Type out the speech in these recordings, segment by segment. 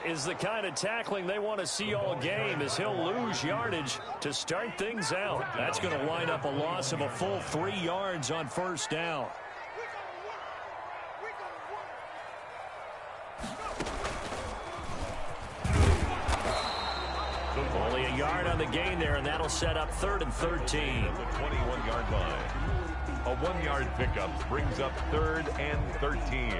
is the kind of tackling they want to see all game, as he'll lose yardage to start things out. That's going to wind up a loss of a full 3 yards on first down. Only a yard on the gain there, and that'll set up 3rd and 13. The 21-yard line. A 1-yard pickup brings up 3rd and 13.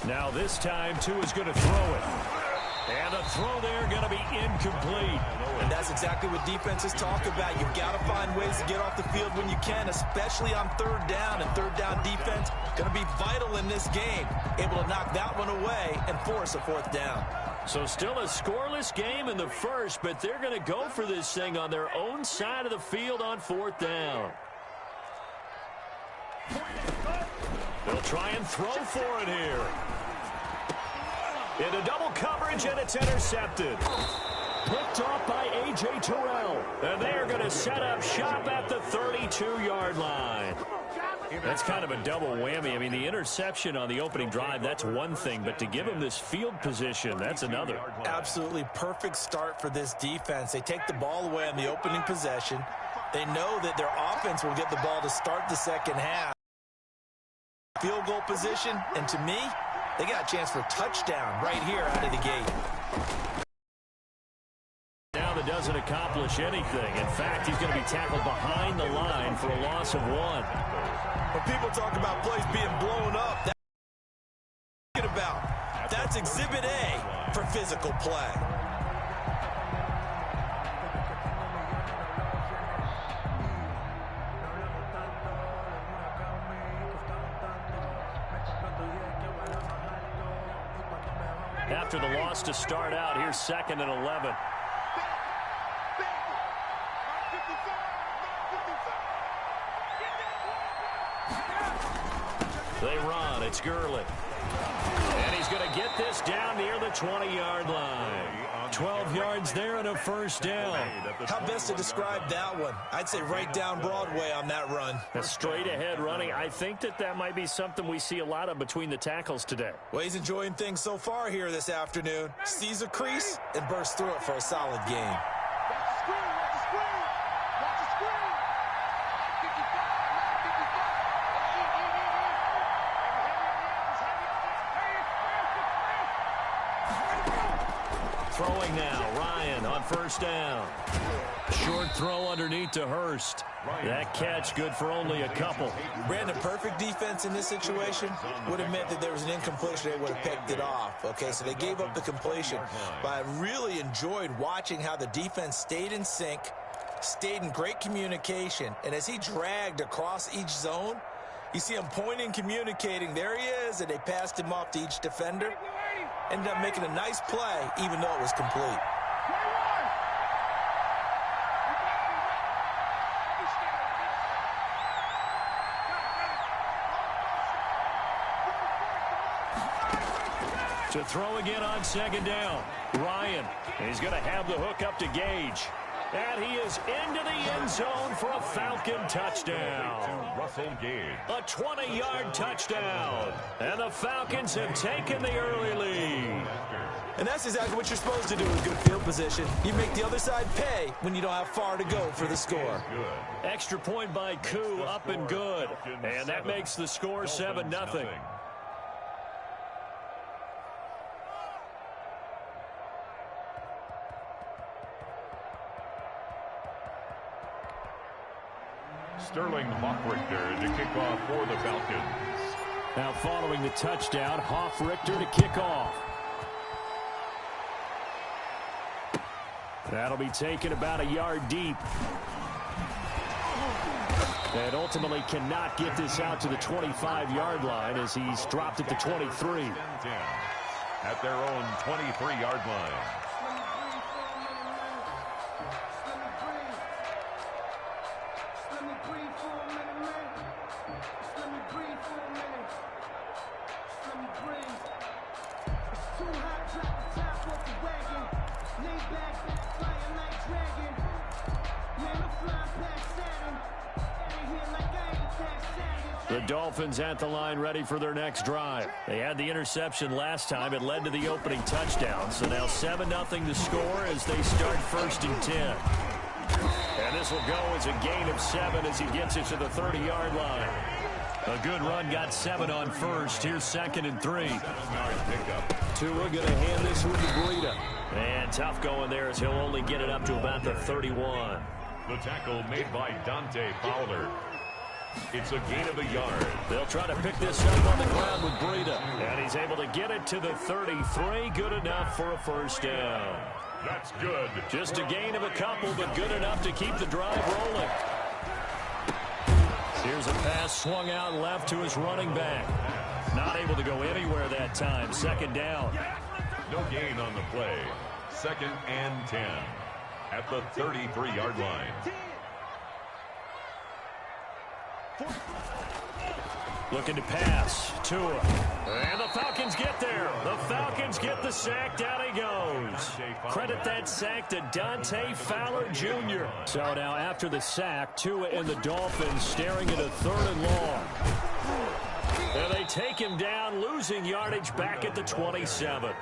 Now this time, Tua is going to throw it. And the throw there going to be incomplete. And that's exactly what defenses talk about. You've got to find ways to get off the field when you can, especially on 3rd down. And 3rd down defense going to be vital in this game. Able to knock that one away and force a 4th down. So still a scoreless game in the first, but they're going to go for this thing on their own side of the field on 4th down. They'll try and throw for it here. Into double coverage, and it's intercepted. Picked off by A.J. Terrell. And they are going to set up shop at the 32-yard line. That's kind of a double whammy. I mean, the interception on the opening drive, that's one thing. But to give him this field position, that's another. Absolutely perfect start for this defense. They take the ball away on the opening possession. They know that their offense will get the ball to start the second half. Field goal position, and to me, they got a chance for a touchdown right here out of the gate. Now that doesn't accomplish anything. In fact, he's going to be tackled behind the line for a loss of 1. When people talk about plays being blown up, that's Exhibit A for physical play. After the loss to start out, here's 2nd and 11. They run. It's Gurley. And he's going to get this down near the 20-yard line. 12 yards there and a first down. How best to describe that one? I'd say right down Broadway on that run. A straight-ahead running. I think that might be something we see a lot of between the tackles today. Well, he's enjoying things so far here this afternoon. Sees a crease and bursts through it for a solid gain. Throwing now, Ryan on first down. Short throw underneath to Hurst. That catch good for only a couple. Brandon, perfect defense in this situation would have meant that there was an incompletion. They would have picked it off. Okay, so they gave up the completion. But I really enjoyed watching how the defense stayed in sync, stayed in great communication. And as he dragged across each zone, you see him pointing, communicating. There he is, and they passed him off to each defender. Ended up making a nice play, even though it was complete. To throw again on 2nd down. Ryan, and he's going to have the hook up to Gage. And he is into the end zone for a Falcon touchdown. Russell Gage. A 20-yard touchdown. And the Falcons have taken the early lead. And that's exactly what you're supposed to do with good field position. You make the other side pay when you don't have far to go for the score. Extra point by Koo, up and good. And that makes the score 7-0. Sterling Hoffrichter to kick off for the Falcons. Now following the touchdown, Hoffrichter to kick off. That'll be taken about a yard deep. And ultimately cannot get this out to the 25-yard line as he's dropped at the 23. At their own 23-yard line. Let me breathe. The Dolphins at the line ready for their next drive. They had the interception last time. It led to the opening touchdown. So now 7-0 to score as they start 1st and 10. And this will go as a gain of 7 as he gets it to the 30-yard line. A good run got 7 on first. Here's 2nd and 3. Tua going to hand this one to Breida. And tough going there as he'll only get it up to about the 31. The tackle made by Dante Fowler. It's a gain of a yard. They'll try to pick this up on the ground with Breida. And he's able to get it to the 33. Good enough for a 1st down. That's good. Just a gain of a couple, but good enough to keep the drive rolling. Here's a pass swung out left to his running back. Not able to go anywhere that time. 2nd down. No gain on the play. 2nd and 10 at the 33-yard line. Looking to pass. Tua. And the Falcons get there. The Falcons get the sack. Down he goes. Credit that sack to Dante Fowler Jr. So now after the sack, Tua and the Dolphins staring at a 3rd and long. And they take him down, losing yardage back at the 27.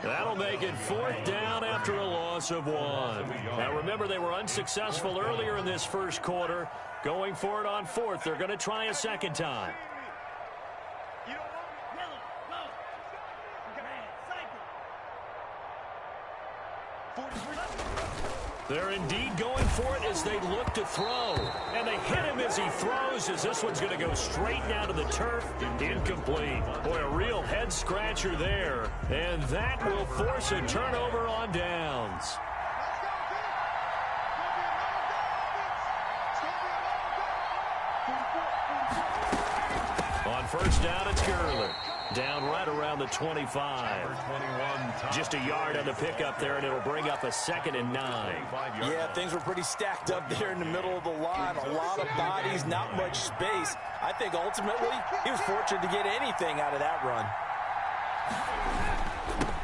That'll make it 4th down after a loss of 1. Now remember, they were unsuccessful earlier in this first quarter. Going for it on 4th. They're going to try a 2nd time. They're indeed going for it as they look to throw. And they hit him as he throws, as this one's going to go straight down to the turf. Incomplete. Boy, a real head-scratcher there. And that will force a turnover on downs. On 1st down, it's Gurley. Down right around the 25. Just a yard on the pickup there, and it'll bring up a 2nd and 9. Yeah, things were pretty stacked up there in the middle of the line. A lot of bodies, not much space. I think ultimately he was fortunate to get anything out of that run.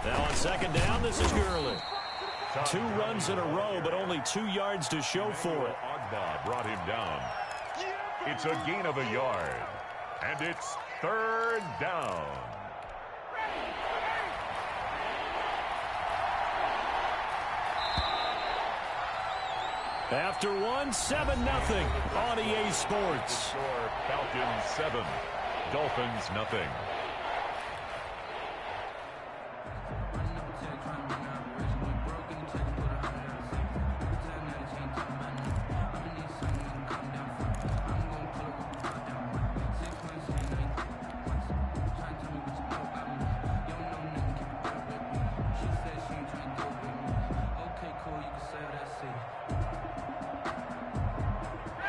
Now on 2nd down, this is Gurley. 2 runs in a row, but only 2 yards to show for it. Agba brought him down. It's a gain of a yard. And it's 3rd down. After 7-0 on EA Sports. Falcons 7, Dolphins nothing.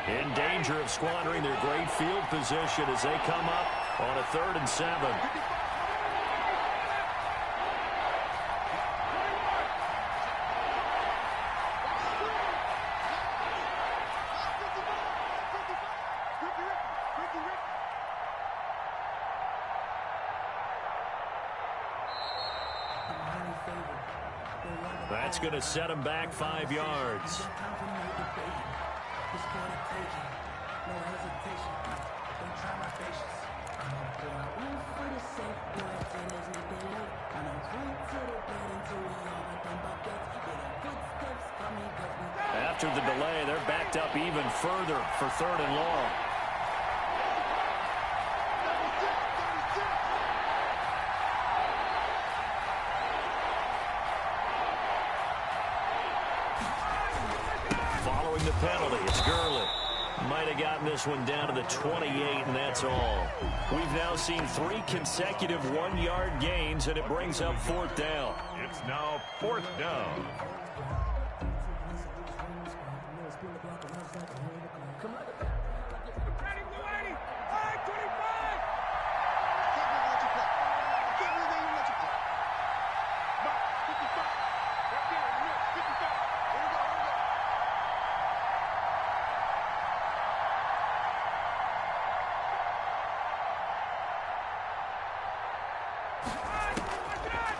In danger of squandering their great field position as they come up on a 3rd and 7. That's going to set them back 5 yards. After the delay, they're backed up even further for 3rd and long. Following the penalty, it's Gurley. Might have gotten this one down to the 28, and that's all. We've now seen 3 consecutive 1-yard gains, and it brings up 4th down. It's now 4th down.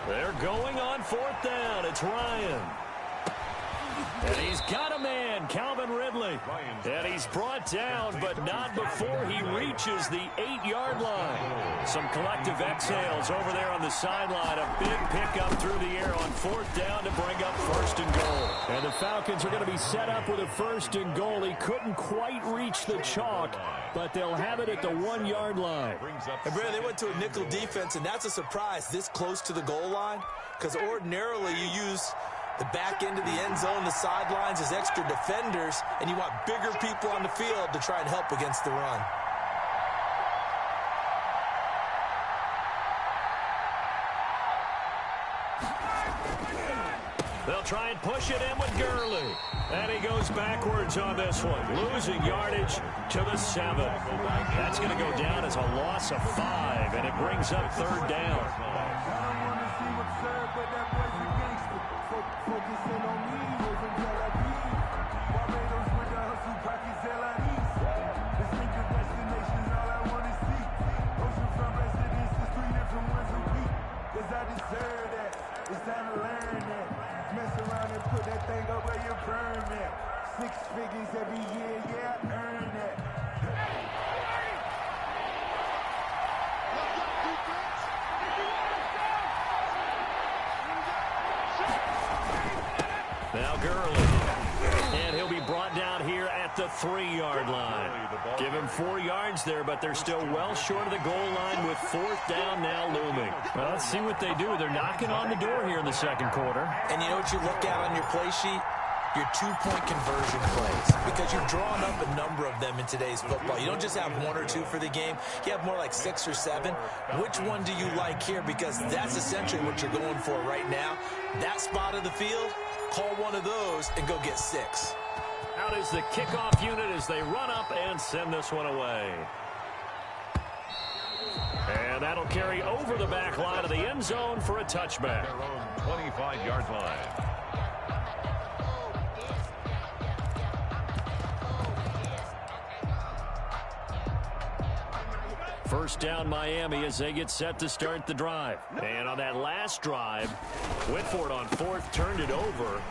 They're going on 4th down. It's Ryan. And he's got a man, Calvin Ridley. And he's brought down, but not before he reaches the 8-yard line. Some collective exhales over there on the sideline. A big pickup through the air on 4th down to bring up 1st and goal. And the Falcons are going to be set up with a 1st and goal. He couldn't quite reach the chalk, but they'll have it at the 1-yard line. And Brandon, they went to a nickel defense, and that's a surprise this close to the goal line, because ordinarily you use the back end of the end zone, the sidelines as extra defenders, and you want bigger people on the field to try and help against the run. They'll try and push it in with Gurley. And he goes backwards on this one, losing yardage to the 7. That's going to go down as a loss of 5, and it brings up 3rd down. Six figures every year, yeah, earn that. Now Gurley. And he'll be brought down here at the 3-yard line. Give him 4 yards there, but they're still well short of the goal line with 4th down now looming. Well, let's see what they do. They're knocking on the door here in the 2nd quarter. And you know what you look at on your play sheet? Your 2-point conversion plays, because you've drawn up a number of them in today's football. You don't just have 1 or 2 for the game. You have more like 6 or 7. Which one do you like here? Because that's essentially what you're going for right now. That spot of the field, call one of those and go get 6. Out is the kickoff unit as they run up and send this one away. And that'll carry over the back line of the end zone for a touchback. Their own 25-yard line. First down Miami as they get set to start the drive. And on that last drive, Whitford on 4th turned it over.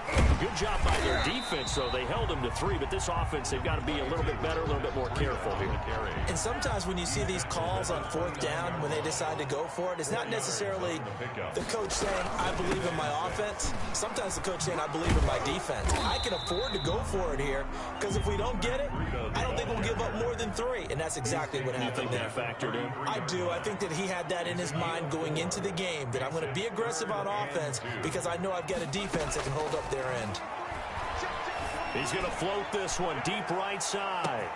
Good job by their defense, though. They held them to 3, but this offense, they've got to be a little bit better, a little bit more careful here. And sometimes when you see these calls on 4th down, when they decide to go for it, it's not necessarily the coach saying, I believe in my offense. Sometimes the coach saying, I believe in my defense. I can afford to go for it here, because if we don't get it, I don't think we'll give up more than 3. And that's exactly what happened there. I do. I think that he had that in his mind going into the game, that I'm going to be aggressive on offense because I know I've got a defense that can hold up their end. He's going to float this one deep right side.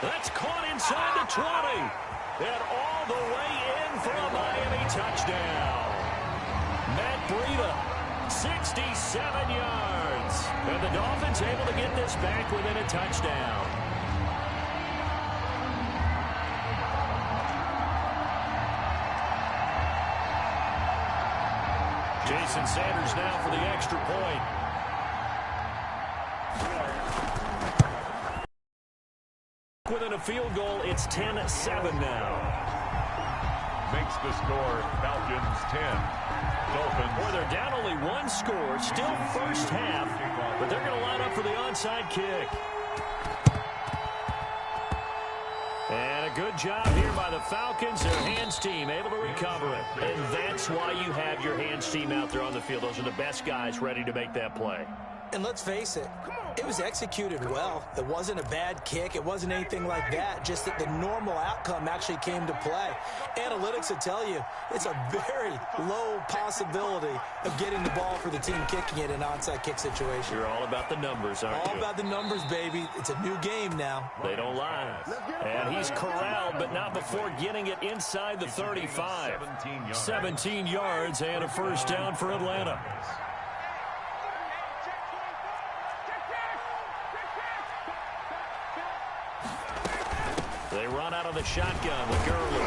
That's caught inside the 20. And all the way in for a Miami touchdown. Matt Breida, 67 yards. And the Dolphins able to get this back within a touchdown. Jason Sanders now for the extra point. Within a field goal, it's 10-7 now. Makes the score Falcons 10. Dolphins. Boy, they're down only 1 score. Still first half, but they're going to line up for the onside kick. And a good job here by the Falcons. Their hands team able to recover it. And that's why you have your hands team out there on the field. Those are the best guys ready to make that play. And let's face it, it was executed well. It wasn't a bad kick. It wasn't anything like that. Just that the normal outcome actually came to play. Analytics will tell you it's a very low possibility of getting the ball for the team kicking it in an onside kick situation. You're all about the numbers, aren't you? All about the numbers, baby. It's a new game now. They don't lie. And he's corralled, but not before getting it inside the 35. 17 yards and a first down for Atlanta. They run out of the shotgun with Gurley.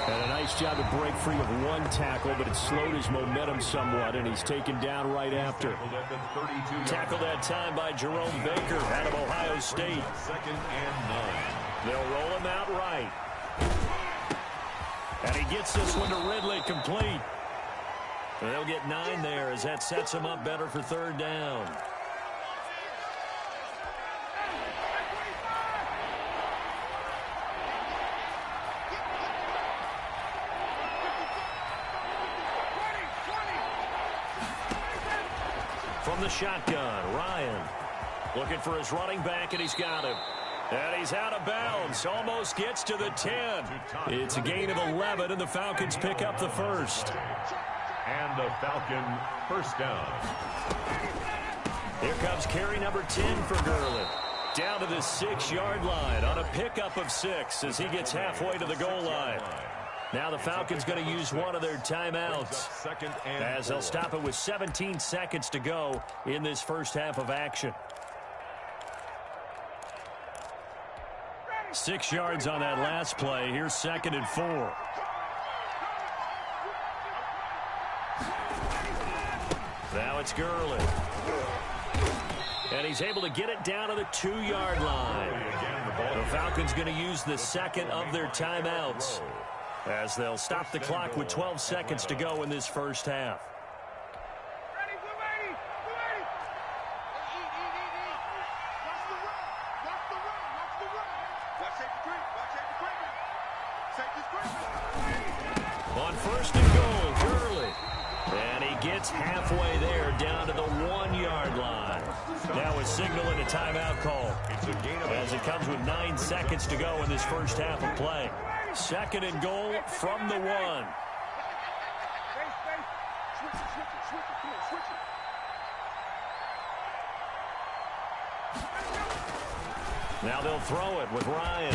And a nice job to break free of 1 tackle, but it slowed his momentum somewhat, and he's taken down right after. Tackled that time by Jerome Baker out of Ohio State. 2nd and 9. They'll roll him out right. And he gets this one to Ridley complete. And they'll get 9 there as that sets him up better for 3rd down. from the shotgun. Ryan looking for his running back, and he's got him. And he's out of bounds. Almost gets to the 10. It's a gain of 11, and the Falcons pick up the first. And the Falcon first down. Here comes carry number 10 for Gurley. Down to the 6-yard line on a pickup of 6 as he gets halfway to the goal line. Now the Falcons going to use one of their timeouts as they'll stop it with 17 seconds to go in this first half of action. 6 yards on that last play. Here's 2nd and 4. Now it's Gurley. And he's able to get it down to the 2-yard line. The Falcons going to use the second of their timeouts as they'll stop the clock with 12 seconds to go in this first half. On 1st and goal, Gurley. And he gets halfway there down to the 1-yard line. Now a signal and a timeout call as it comes with 9 seconds to go in this first half of play. 2nd and goal from the 1. Now they'll throw it with Ryan.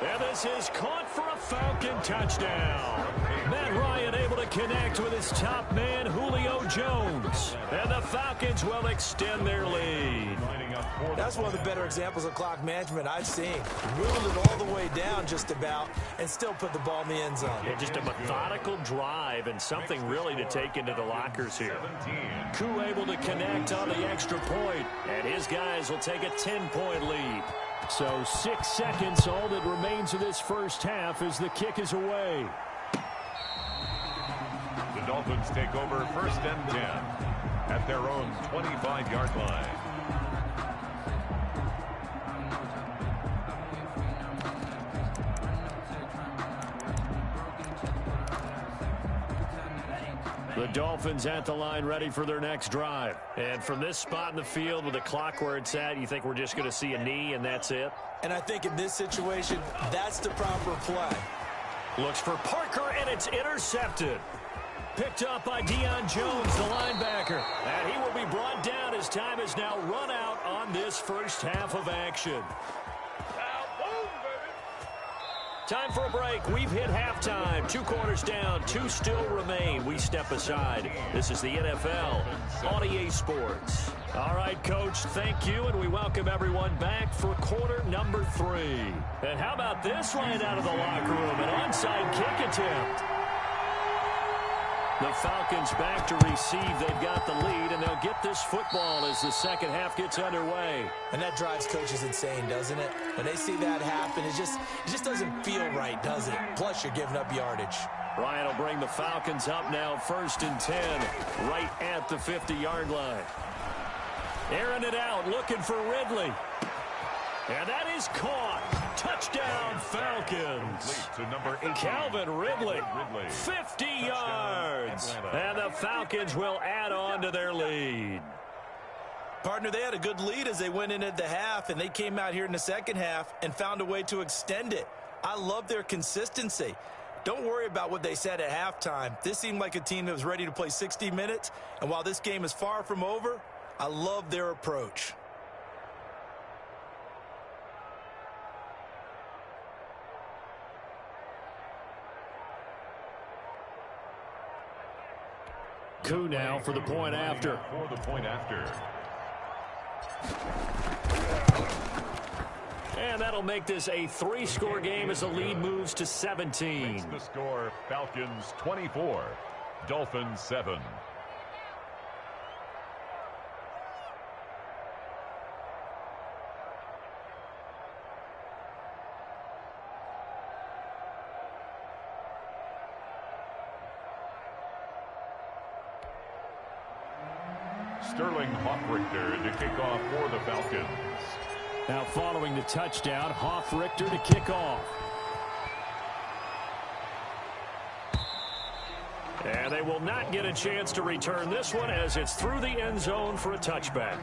And this is caught for a Falcon touchdown. Matt Ryan able to connect with his top man, Julio Jones. And the Falcons will extend their lead. That's one of the better examples of clock management I've seen. Whittled it all the way down just about and still put the ball in the end zone. Yeah, just a methodical drive and something really to take into the lockers here. Koo able to connect on the extra point, and his guys will take a 10-point lead. So 6 seconds, all that remains of this first half as the kick is away. The Dolphins take over 1st and 10 at their own 25-yard line. The Dolphins at the line ready for their next drive. And from this spot in the field with the clock where it's at, you think we're just going to see a knee and that's it? And I think in this situation, that's the proper play. Looks for Parker, and it's intercepted. Picked up by Deion Jones, the linebacker. And he will be brought down as time is now run out on this first half of action. Time for a break. We've hit halftime. 2 quarters down. 2 still remain. We step aside. This is the NFL on EA Sports. All right, Coach, thank you, and we welcome everyone back for quarter number 3. And how about this line out of the locker room? An onside kick attempt. The Falcons back to receive. They've got the lead, and they'll get this football as the second half gets underway. And that drives coaches insane, doesn't it? When they see that happen, it just doesn't feel right, does it? Plus, you're giving up yardage. Ryan will bring the Falcons up now 1st and 10, right at the 50-yard line. Airing it out, looking for Ridley. And that is caught. Touchdown, Falcons. To number 8, Calvin Ridley, 50 yards. And the Falcons will add on to their lead. Partner, they had a good lead as they went into the half, and they came out here in the second half and found a way to extend it. I love their consistency. Don't worry about what they said at halftime. This seemed like a team that was ready to play 60 minutes, and while this game is far from over, I love their approach. Koo now for the point after. And that'll make this a 3-score game as the lead moves to 17. Makes the score Falcons 24, Dolphins 7. Sterling Hoffrichter to kick off for the Falcons. Now following the touchdown, Hoffrichter to kick off. And they will not get a chance to return this one as it's through the end zone for a touchback.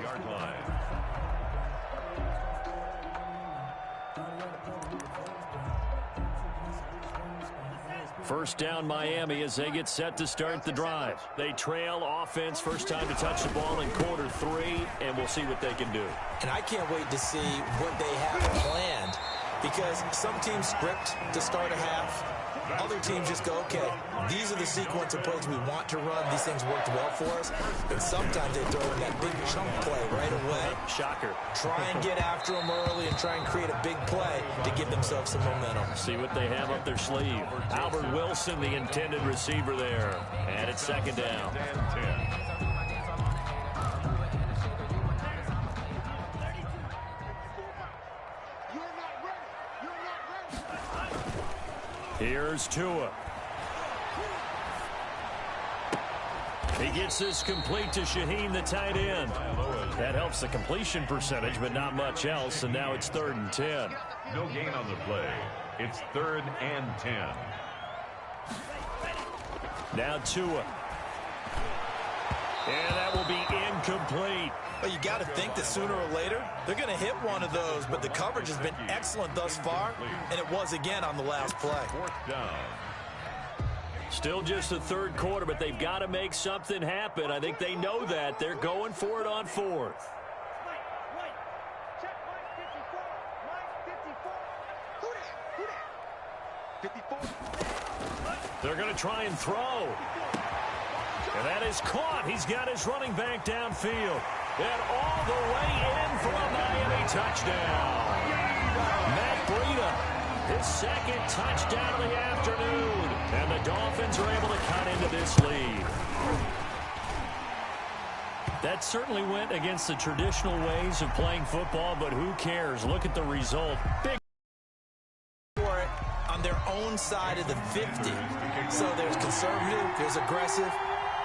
First down Miami as they get set to start the drive. They trail offense, first time to touch the ball in quarter 3, and we'll see what they can do. And I can't wait to see what they have planned, because some teams script to start a half. Other teams just go, okay, these are the sequence of plays we want to run. These things worked well for us. And sometimes they throw in that big chunk play right away. Shocker. Try and get after them early and try and create a big play to give themselves some momentum. See what they have up their sleeve. Albert Wilson, the intended receiver there. And it's second down. Here's Tua. He gets this complete to Shaheen, the tight end. That helps the completion percentage, but not much else, and now it's 3rd and 10. No gain on the play. It's 3rd and 10. Now Tua. And that will be incomplete. Well, you got to think that sooner or later, they're going to hit one of those, but the coverage has been excellent thus far, and it was again on the last play. 4th down. Still just the 3rd quarter, but they've got to make something happen. I think they know that. They're going for it on 4th. They're going to try and throw. And that is caught. He's got his running back downfield. And all the way in for a Miami touchdown. Matt Breida, his 2nd touchdown of the afternoon. And the Dolphins are able to cut into this lead. That certainly went against the traditional ways of playing football, but who cares? Look at the result. Big for it on their own side of the 50. So there's conservative, there's aggressive,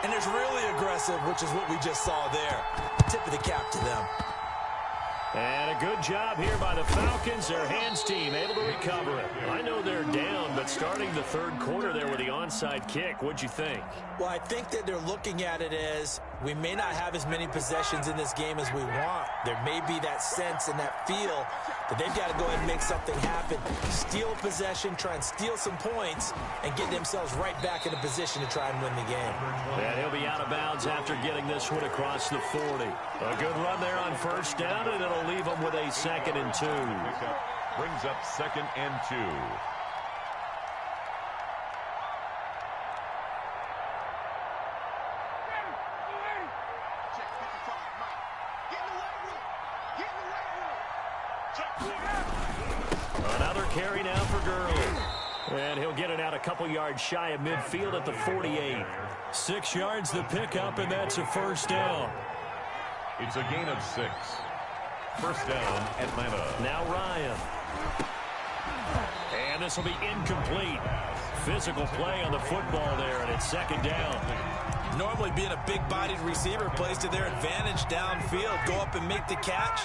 and there's really aggressive, which is what we just saw there. Tip of the cap to them. And a good job here by the Falcons. Their hands team able to recover it. I know they're down, but starting the 3rd quarter there with the onside kick, what'd you think? Well, I think that they're looking at it as we may not have as many possessions in this game as we want. There may be that sense and that feel that they've got to go ahead and make something happen. Steal a possession, try and steal some points, and get themselves right back in a position to try and win the game. And he'll be out of bounds after getting this one across the 40. A good run there on 1st down, and it'll leave them with a 2nd and 2. Brings up 2nd and 2. Another carry now for Gurley. And he'll get it out a couple yards shy of midfield at the 48. 6 yards the pickup, and that's a 1st down. It's a gain of 6. 1st down, Atlanta. Now Ryan. And this will be incomplete. Physical play on the football there, and it's 2nd down. Normally being a big-bodied receiver plays to their advantage downfield. Go up and make the catch,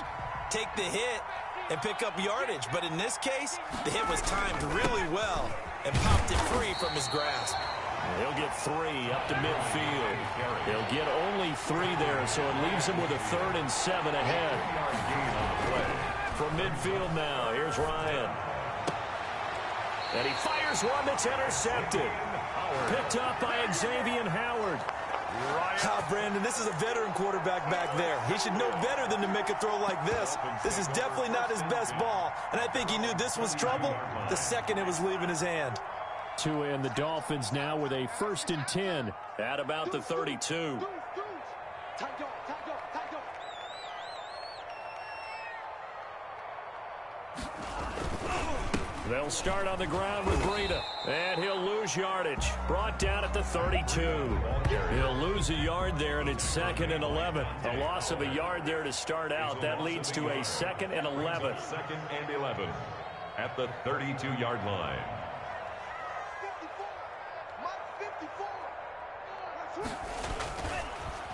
take the hit, and pick up yardage. But in this case, the hit was timed really well and popped it free from his grasp. He'll get 3 up to midfield. He'll get only 3 there, so it leaves him with a 3rd and 7 ahead. From midfield now, here's Ryan. And he fires one that's intercepted. Picked up by Xavier Howard. Brandon, this is a veteran quarterback back there. He should know better than to make a throw like this. This is definitely not his best ball, and I think he knew this was trouble the second it was leaving his hand. Tua and the Dolphins now with a 1st and 10 at about the 32. They'll start on the ground with Breida, and he'll lose yardage. Brought down at the 32. He'll lose a yard there, and it's 2nd and 11. A loss of a yard there to start out. That leads to a 2nd and 11. 2nd and 11 at the 32-yard line.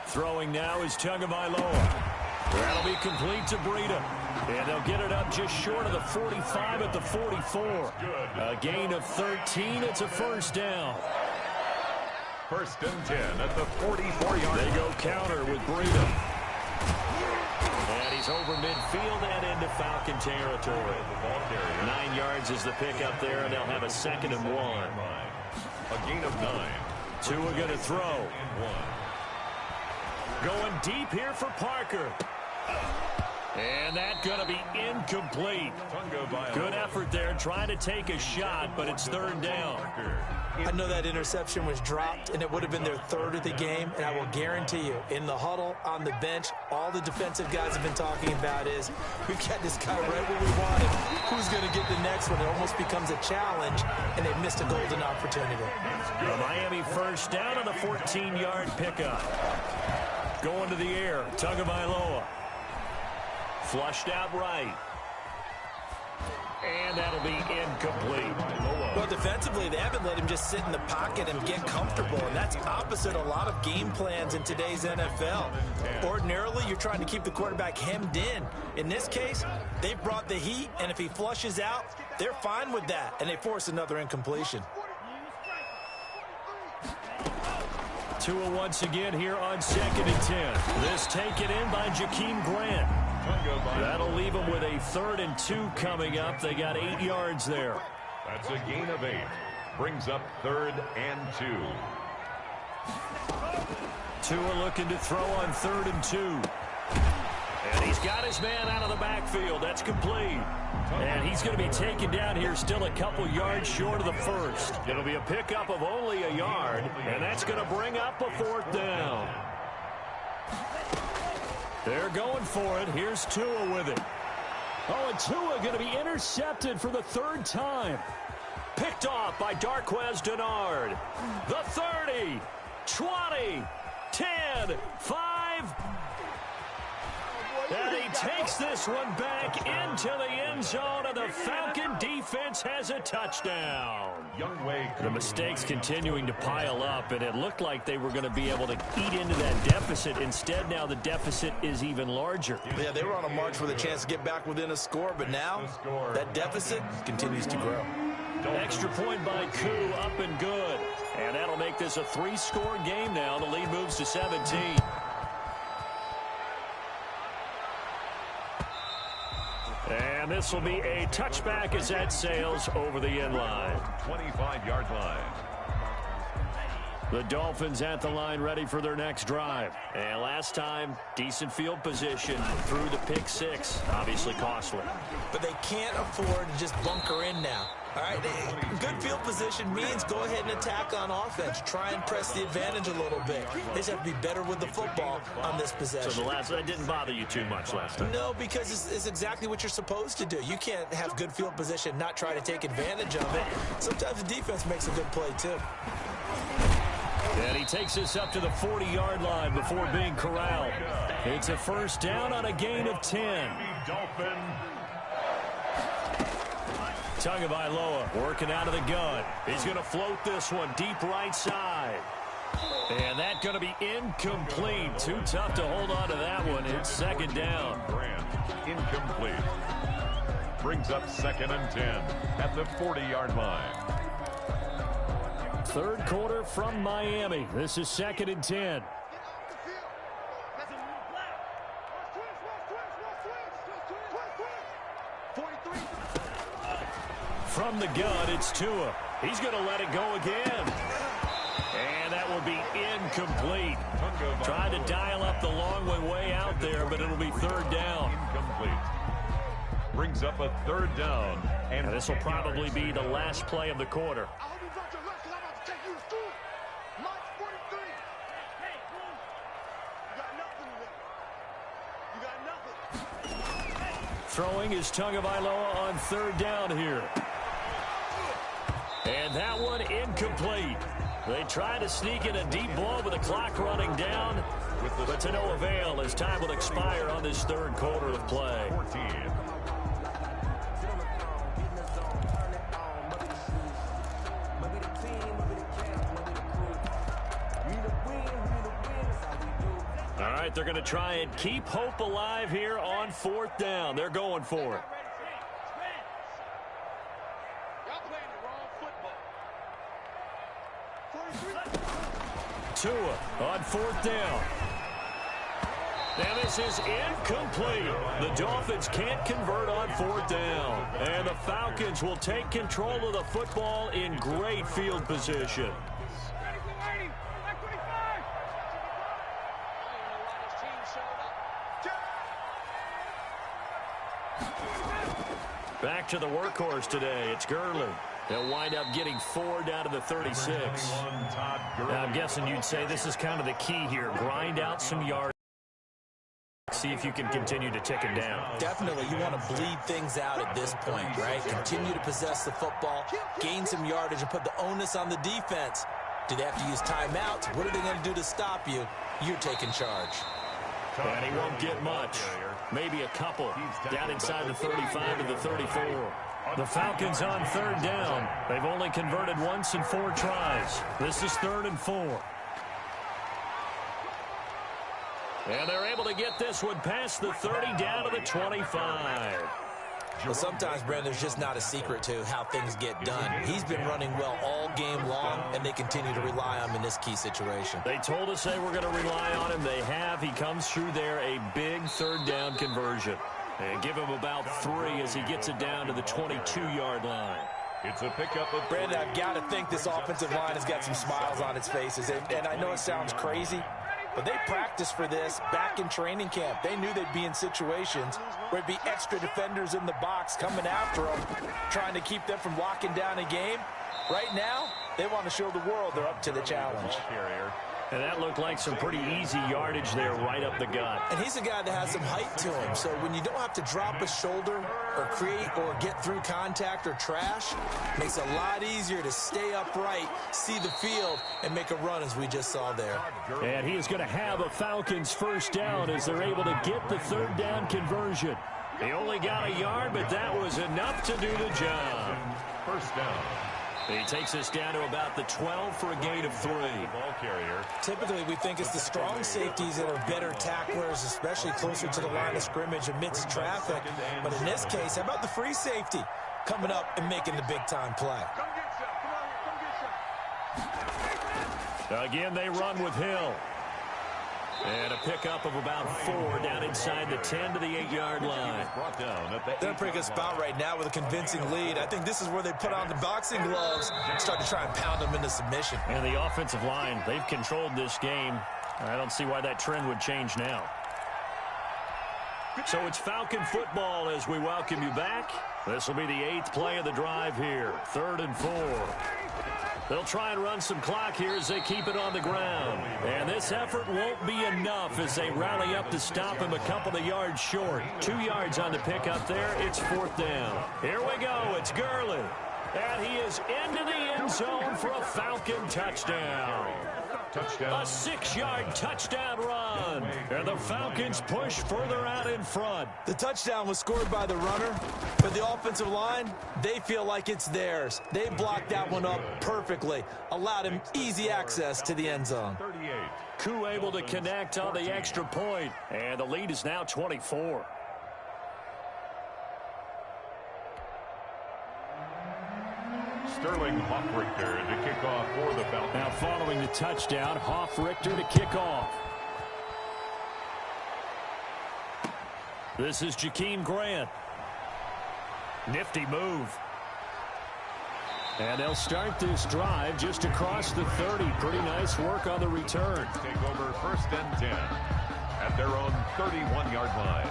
Throwing now is Tagovailoa. That'll be complete to Breida. And they'll get it up just short of the 45 at the 44. A gain of 13. It's a 1st down. first and 10 at the 44-yard line. They go counter with Breida. And he's over midfield and into Falcon territory. 9 yards is the pickup there, and they'll have a 2nd and 1. A gain of 9. Tua going to throw. Going deep here for Parker. And that's going to be incomplete. Good effort there, trying to take a shot, but it's 3rd down. I know that interception was dropped, and it would have been their 3rd of the game, and I will guarantee you, in the huddle, on the bench, all the defensive guys have been talking about is, we've got this guy right where we want him. Who's going to get the next one? It almost becomes a challenge, and they missed a golden opportunity. The Miami first down on the 14-yard pickup. Going to the air, Tagovailoa. Flushed out right. And that'll be incomplete. Well, defensively, they haven't let him just sit in the pocket and get comfortable, and that's opposite a lot of game plans in today's NFL. Ordinarily, you're trying to keep the quarterback hemmed in. In this case, they've brought the heat, and if he flushes out, they're fine with that, and they force another incompletion. Tua once again here on 2nd and 10. This taken in by Jakeem Grant. That'll leave them with a 3rd and 2 coming up. They got 8 yards there. That's a gain of 8. Brings up 3rd and 2. Tua looking to throw on 3rd and 2. And he's got his man out of the backfield. That's complete. And he's going to be taken down here still a couple yards short of the 1st. It'll be a pickup of only a yard, and that's going to bring up a 4th down. They're going for it. Here's Tua with it. Oh, and Tua going to be intercepted for the 3rd time. Picked off by Darqueze Dennard. The 30, 20, 10, 5. And he takes this one back into the end zone, and the Falcon defense has a touchdown. The mistakes continuing to pile up, and it looked like they were going to be able to eat into that deficit. Instead, now the deficit is even larger. Yeah, they were on a march with a chance to get back within a score, but now that deficit continues to grow. Extra point by Koo, up and good. And that'll make this a 3-score game now. The lead moves to 17. And this will be a touchback as that sails over the end line. 25-yard line. The Dolphins at the line ready for their next drive. And last time, decent field position through the pick 6. Obviously costly. But they can't afford to just bunker in now. All right, good field position means go ahead and attack on offense. Try and press the advantage a little bit. They just have to be better with the football on this possession. So that didn't bother you too much last time? No, because it's exactly what you're supposed to do. You can't have good field position, not try to take advantage of it. Sometimes the defense makes a good play, too. And he takes this up to the 40-yard line before being corralled. It's a 1st down on a gain of 10. Tagovailoa working out of the gun. He's going to float this one deep right side. And that's going to be incomplete. Too tough to hold on to that one. It's 2nd down. Grant, incomplete. Brings up 2nd and 10 at the 40-yard line. 3rd quarter from Miami. This is 2nd and 10. From the gun, it's Tua. He's going to let it go again. And that will be incomplete. Tried to dial up the long way out there, but it'll be 3rd down. Incomplete. Brings up a 3rd down. And this will probably be the last play of the quarter. Throwing is Tagovailoa on 3rd down here. And that one incomplete. They try to sneak in a deep ball with the clock running down, but to no avail as time will expire on this 3rd quarter of play. 14. All right, they're going to try and keep hope alive here on 4th down. They're going for it. Tua on 4th down. And this is incomplete. The Dolphins can't convert on 4th down. And the Falcons will take control of the football in great field position. Back to the workhorse today. It's Gurley. They'll wind up getting 4 down to the 36. Now, I'm guessing you'd say this is kind of the key here. Grind out some yards. See if you can continue to tick it down. Definitely. You want to bleed things out at this point, right? Continue to possess the football, gain some yardage, and put the onus on the defense. Do they have to use timeouts? What are they going to do to stop you? You're taking charge. And he won't get much. Maybe a couple. Down inside the 35 to the 34. The Falcons on 3rd down. They've only converted once in 4 tries. This is 3rd and 4. And they're able to get this one past the 30 down to the 25. Well, sometimes, Brandon, there's just not a secret to how things get done. He's been running well all game long, and they continue to rely on him in this key situation. They told us they were going to rely on him. They have. He comes through there, a big 3rd down conversion. And give him about 3 as he gets it down to the 22-yard line. It's a pickup of Brandon, I've got to think this offensive line has got some smiles on its faces. And I know it sounds crazy, but they practiced for this back in training camp. They knew they'd be in situations where it'd be extra defenders in the box coming after them, trying to keep them from locking down a game. Right now, they want to show the world they're up to the challenge. And that looked like some pretty easy yardage there right up the gut. And he's a guy that has some height to him. So when you don't have to drop a shoulder or create or get through contact or trash, it makes it a lot easier to stay upright, see the field, and make a run as we just saw there. And he is going to have a Falcons 1st down as they're able to get the 3rd down conversion. He only got a yard, but that was enough to do the job. 1st down. He takes us down to about the 12 for a gain of 3. Ball carrier. Typically, we think it's the strong safeties that are better tacklers, especially closer to the line of scrimmage amidst traffic. But in this case, how about the free safety coming up and making the big-time play? Again, they run with Hill. And a pickup of about 4 down inside the 10 to the 8-yard line. They're a pretty good spot right now with a convincing lead. I think this is where they put on the boxing gloves and start to try and pound them into submission. And the offensive line, they've controlled this game. I don't see why that trend would change now. So it's Falcon football as we welcome you back. This will be the 8th play of the drive here. 3rd and 4. They'll try and run some clock here as they keep it on the ground. And this effort won't be enough as they rally up to stop him a couple of yards short. 2 yards on the pickup there. It's 4th down. Here we go. It's Gurley. And he is into the end zone for a Falcon touchdown. A 6-yard touchdown run. And the Falcons push further out in front. The touchdown was scored by the runner, but the offensive line, they feel like it's theirs. They blocked that one up perfectly, allowed him easy access to the end zone. 38. Koo able to connect on the extra point, and the lead is now 24. Sterling Hoffrichter to kick off for the Falcons. Now following the touchdown, Hoffrichter to kick off. This is Jakeem Grant. Nifty move. And they'll start this drive just across the 30. Pretty nice work on the return. Take over 1st and 10 at their own 31-yard line.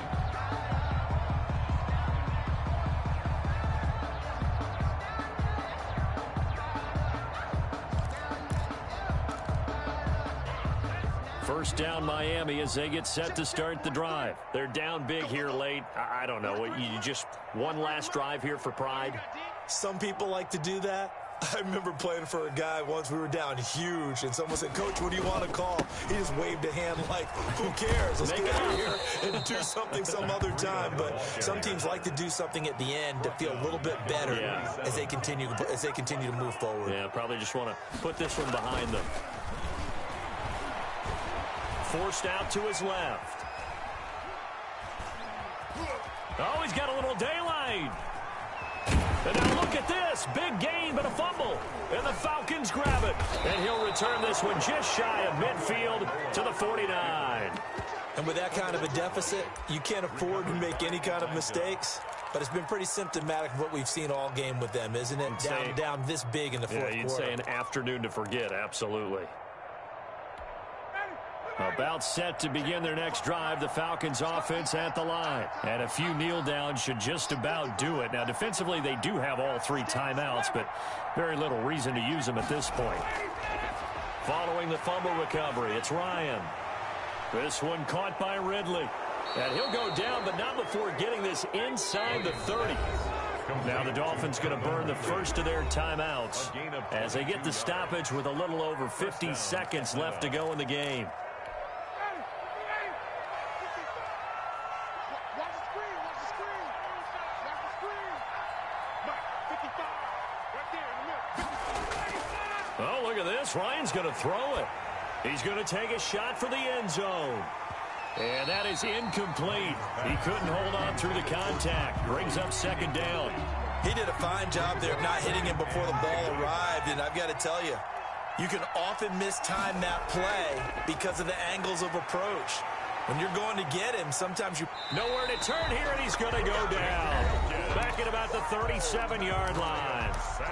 First down Miami as they get set to start the drive. They're down big here late. I don't know. You just one last drive here for pride? Some people like to do that. I remember playing for a guy once. We were down huge, and someone said, "Coach, what do you want to call?" He just waved a hand like, "Who cares? Let's get out of here and do something some other time." But some teams like to do something at the end to feel a little bit better as they continue to move forward. Yeah, probably just want to put this one behind them. Forced out to his left. Oh, he's got a little daylight. And now look at this. Big gain, but a fumble. And the Falcons grab it. And he'll return this one just shy of midfield to the 49. And with that kind of a deficit, you can't afford to make any kind of mistakes. But it's been pretty symptomatic of what we've seen all game with them, isn't it? Down this big in the fourth quarter. You'd say an afternoon to forget, absolutely. About set to begin their next drive, the Falcons offense at the line. And a few kneel downs should just about do it. Now, defensively, they do have all 3 timeouts, but very little reason to use them at this point. Following the fumble recovery, it's Ryan. This one caught by Ridley. And he'll go down, but not before getting this inside the 30. Now the Dolphins going to burn the first of their timeouts as they get the stoppage with a little over 50 seconds left to go in the game. Oh, look at this. Ryan's going to throw it. He's going to take a shot for the end zone. And that is incomplete. He couldn't hold on through the contact. Brings up second down. He did a fine job there of not hitting him before the ball arrived. And I've got to tell you, you can often mistime that play because of the angles of approach. When you're going to get him, sometimes you... Nowhere to turn here, and he's going to go down. Back at about the 37-yard line.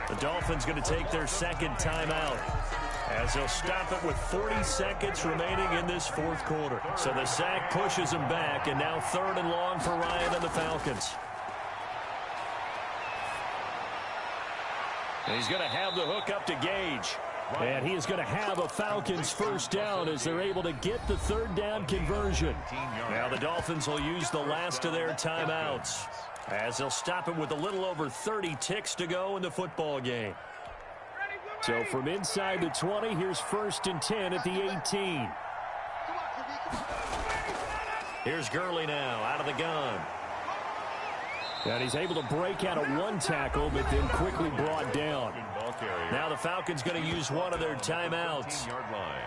The Dolphins going to take their second timeout, as they'll stop it with 40 seconds remaining in this fourth quarter. So the sack pushes him back, and now 3rd and long for Ryan and the Falcons. And he's going to have the hook up to Gage. And he is going to have a Falcons first down as they're able to get the 3rd down conversion. Now the Dolphins will use the last of their timeouts, as they'll stop it with a little over 30 ticks to go in the football game. So from inside the 20, here's 1st and 10 at the 18. Here's Gurley now out of the gun. And he's able to break out of 1 tackle, but then quickly brought down. Now the Falcons going to use one of their timeouts.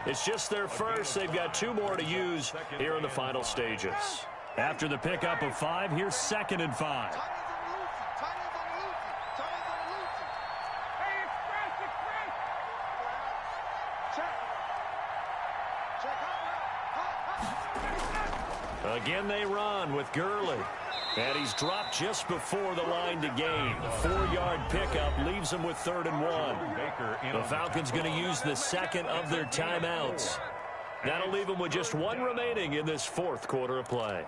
It's just their first. They've got 2 more to use here in the final stages. After the pickup of 5, here's 2nd and 5. Again they run with Gurley. And he's dropped just before the line to gain. 4-yard pickup leaves him with 3rd and 1. The Falcons going to use the 2nd of their timeouts. That'll leave them with just 1 remaining in this 4th quarter of play.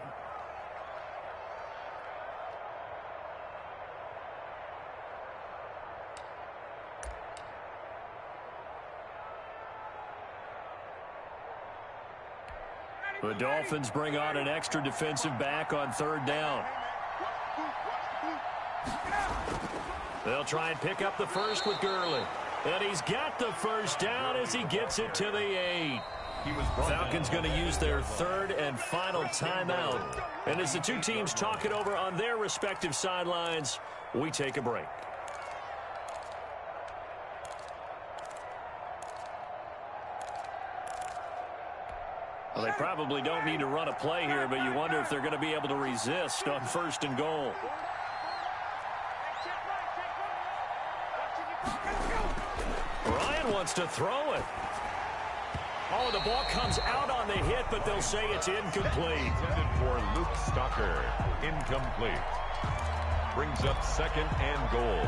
The Dolphins bring on an extra defensive back on 3rd down. They'll try and pick up the first with Gurley. And he's got the first down as he gets it to the 8. Falcons going to use their 3rd and final timeout. And as the 2 teams talk it over on their respective sidelines, we take a break. Well, they probably don't need to run a play here, but you wonder if they're going to be able to resist on 1st and goal. Ryan wants to throw it. Oh, the ball comes out on the hit, but they'll say it's incomplete. Intended for Luke Stocker. Incomplete. Brings up 2nd and goal.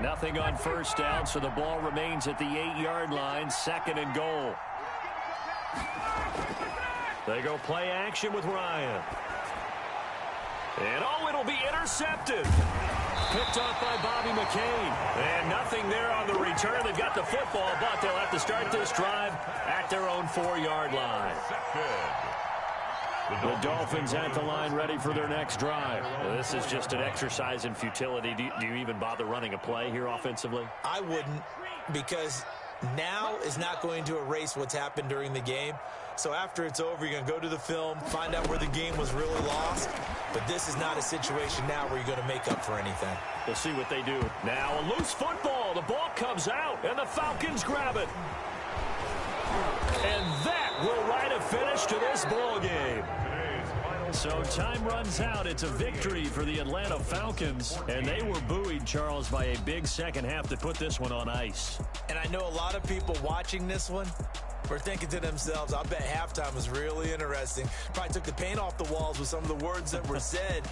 Nothing on 1st down, so the ball remains at the 8-yard line, 2nd and goal. They go play action with Ryan. And, oh, it'll be intercepted. Picked off by Bobby McCain. And nothing there on the return. They've got the football, but they'll have to start this drive at their own 4-yard line. The Dolphins at the line ready for their next drive. This is just an exercise in futility. Do you even bother running a play here offensively? I wouldn't, because now is not going to erase what's happened during the game. So after it's over, you're going to go to the film, find out where the game was really lost. But this is not a situation now where you're going to make up for anything. We'll see what they do. Now a loose football. The ball comes out, and the Falcons grab it. And that will write a finish to this ball game. So time runs out. It's a victory for the Atlanta Falcons. And they were buoyed, Charles, by a big second half to put this one on ice. And I know a lot of people watching this one were thinking to themselves, I bet halftime was really interesting. Probably took the paint off the walls with some of the words that were said.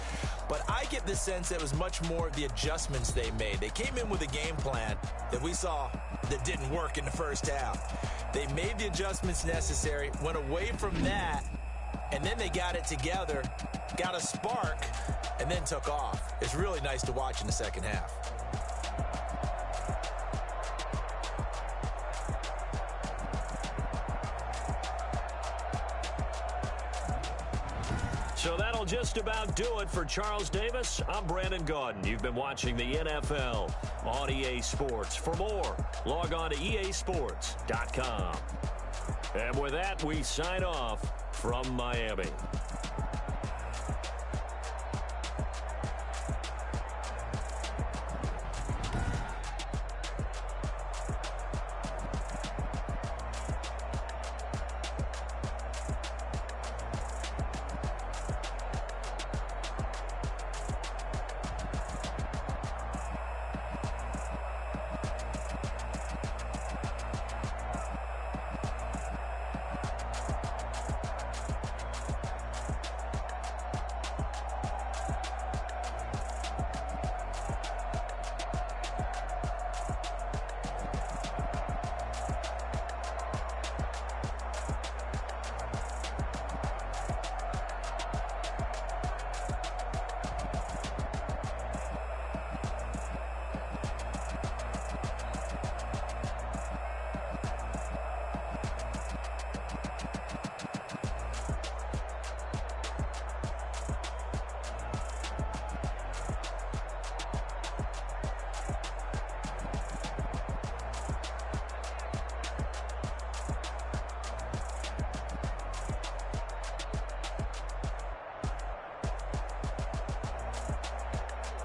But I get the sense that it was much more of the adjustments they made. They came in with a game plan that we saw that didn't work in the first half. They made the adjustments necessary, went away from that, and then they got it together, got a spark, and then took off. It's really nice to watch in the second half. So that'll just about do it for Charles Davis. I'm Brandon Gaudin. You've been watching the NFL on EA Sports. For more, log on to easports.com. And with that, we sign off from Miami.